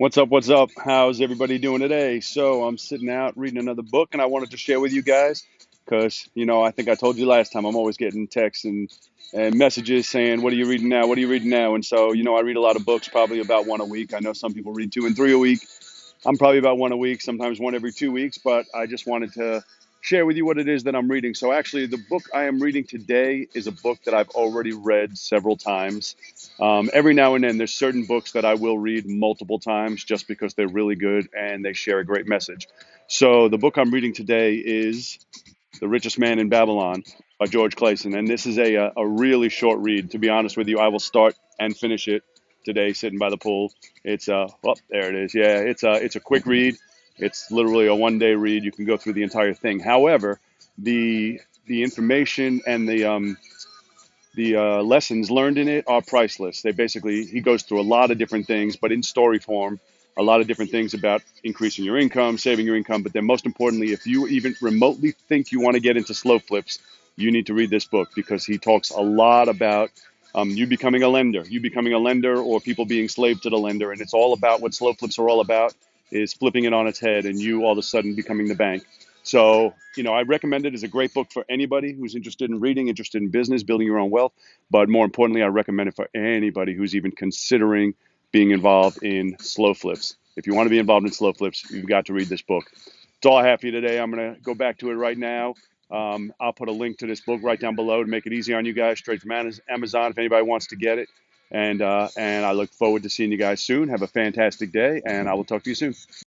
What's up? What's up? How's everybody doing today? So I'm sitting out reading another book, and I wanted to share with you guys because I think I told you last time I'm always getting texts and messages saying, "What are you reading now? What are you reading now?" And so I read a lot of books, probably about one a week. I know some people read two and three a week. I'm probably about one a week, sometimes one every 2 weeks, but I just wanted to share with you what it is that I'm reading. So, actually, the book I am reading today is a book that I've already read several times. Every now and then, there's certain books that I will read multiple times just because they're really good and they share a great message. So, the book I'm reading today is The Richest Man in Babylon by George Clayson. And this is a really short read. To be honest with you, I will start and finish it today sitting by the pool. It's oh, there it is. Yeah, it's a quick read. It's literally a 1 day read. You can go through the entire thing. However, the information and the lessons learned in it are priceless. He goes through a lot of different things, but in story form, a lot of different things about increasing your income, saving your income. But then, most importantly, if you even remotely think you want to get into slow flips, you need to read this book because he talks a lot about you becoming a lender, or people being slave to the lender, and it's all about what slow flips are all about is flipping it on its head and you all of a sudden becoming the bank. So, I recommend it as a great book for anybody who's interested in reading, interested in business, building your own wealth. But more importantly, I recommend it for anybody who's even considering being involved in slow flips. If you want to be involved in slow flips, you've got to read this book. That's all I have for you today. I'm going to go back to it right now. I'll put a link to this book right down below to make it easy on you guys, straight from Amazon if anybody wants to get it. And I look forward to seeing you guys soon. Have a fantastic day, and I will talk to you soon.